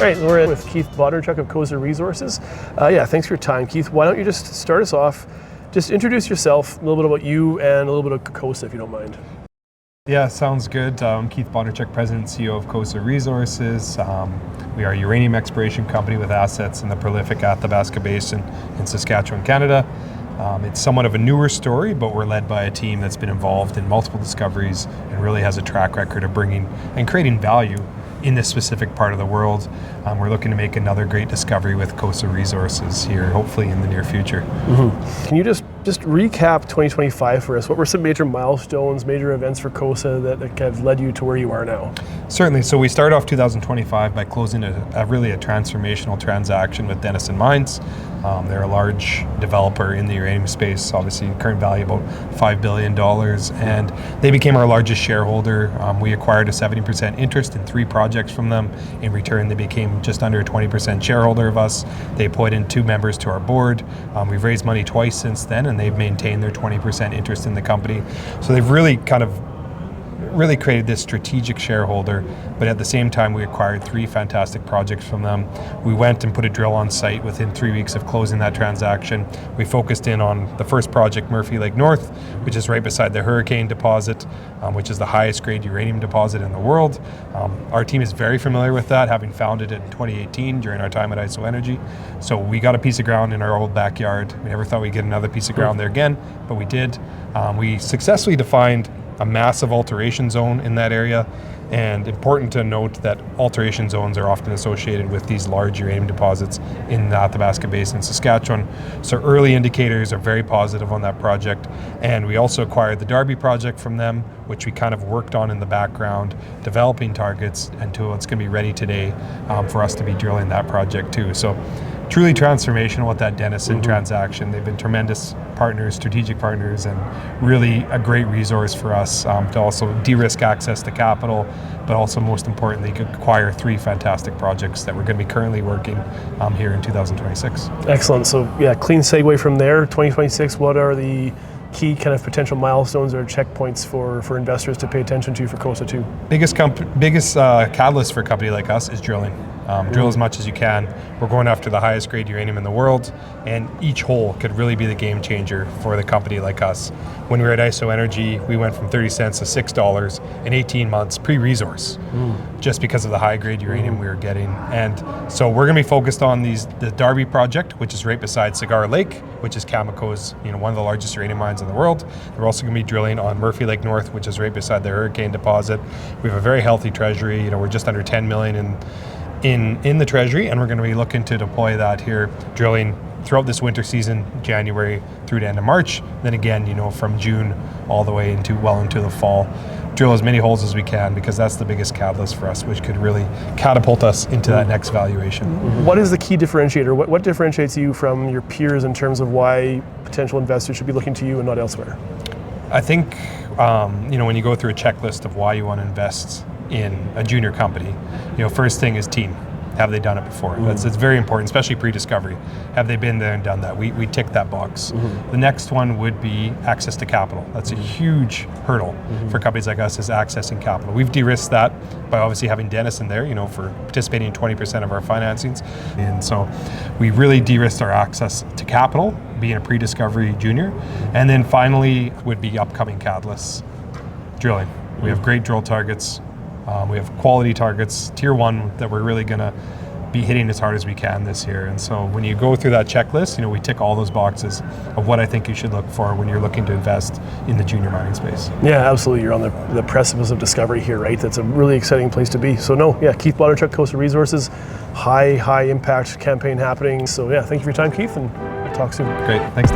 right, we're in with Keith Bodnarchuk of COSA Resources. Thanks for your time, Keith. Why don't you just start us off, just introduce yourself, a little bit about you, and a little bit of COSA, if you don't mind. Yeah, sounds good. I'm Keith Bodnarchuk, President and CEO of COSA Resources. We are a uranium exploration company with assets in the prolific Athabasca Basin in Saskatchewan, Canada. It's somewhat of a newer story, but we're led by a team that's been involved in multiple discoveries and really has a track record of bringing and creating value in this specific part of the world. We're looking to make another great discovery with COSA Resources here, hopefully in the near future. Mm-hmm. Can you just recap 2025 for us? What were some major milestones, major events for COSA that have led you to where you are now? Certainly. So we started off 2025 by closing a really transformational transaction with Denison Mines. They're a large developer in the uranium space, obviously current value about $5 billion, and they became our largest shareholder. We acquired a 70% interest in 3 projects from them. In return, they became just under a 20% shareholder of us. They appointed 2 members to our board. We've raised money twice since then, and they've maintained their 20% interest in the company. So they've really created this strategic shareholder, but at the same time we acquired 3 fantastic projects from them. We went and put a drill on site within 3 weeks of closing that transaction. We focused in on the first project, Murphy Lake North, which is right beside the Hurricane deposit, which is the highest grade uranium deposit in the world. Our team is very familiar with that, having founded it in 2018 during our time at ISO Energy. So we got a piece of ground in our old backyard. We never thought we'd get another piece of ground there again, but we did. We successfully defined a massive alteration zone in that area, and important to note that alteration zones are often associated with these large uranium deposits in the Athabasca Basin, Saskatchewan. So early indicators are very positive on that project, and we also acquired the Darby project from them, which we kind of worked on in the background, developing targets until it's going to be ready today for us to be drilling that project too. So truly transformational with that Denison transaction. They've been tremendous partners, strategic partners, and really a great resource for us to also de-risk access to capital, but also most importantly, acquire 3 fantastic projects that we're going to be currently working here in 2026. Excellent. So clean segue from there. 2026, what are the key kind of potential milestones or checkpoints for investors to pay attention to for COSA 2? Biggest catalyst for a company like us is drilling. Drill as much as you can. We're going after the highest grade uranium in the world, and each hole could really be the game changer for the company like us. When we were at ISO Energy, we went from 30 cents to $6 in 18 months pre-resource, just because of the high grade uranium we were getting. And so we're going to be focused on the Darby project, which is right beside Cigar Lake, which is Cameco's, one of the largest uranium mines in the world. We're also going to be drilling on Murphy Lake North, which is right beside the Hurricane deposit. We have a very healthy treasury. We're just under 10 million in the treasury, and we're going to be looking to deploy that here, drilling throughout this winter season, January through to end of March. Then again, from June all the way into the fall. Drill as many holes as we can, because that's the biggest catalyst for us, which could really catapult us into that next valuation. What is the key differentiator? What differentiates you from your peers in terms of why potential investors should be looking to you and not elsewhere? I think when you go through a checklist of why you want to invest in a junior company, first thing is team. Have they done it before? It's very important, especially pre-discovery. Have they been there and done that? We tick that box. The next one would be access to capital. That's a huge hurdle for companies like us, is accessing capital. We've de-risked that by obviously having Denison there, for participating in 20% of our financings. And so we really de-risked our access to capital, being a pre-discovery junior. And then finally would be upcoming catalysts. Drilling. We have great drill targets. We have quality targets, tier 1, that we're really going to be hitting as hard as we can this year. And so when you go through that checklist, we tick all those boxes of what I think you should look for when you're looking to invest in the junior mining space. Yeah, absolutely. You're on the precipice of discovery here, right? That's a really exciting place to be. So Keith Bodnarchuk, COSA Resources, high impact campaign happening. So thank you for your time, Keith, and we'll talk soon. Great. Thanks.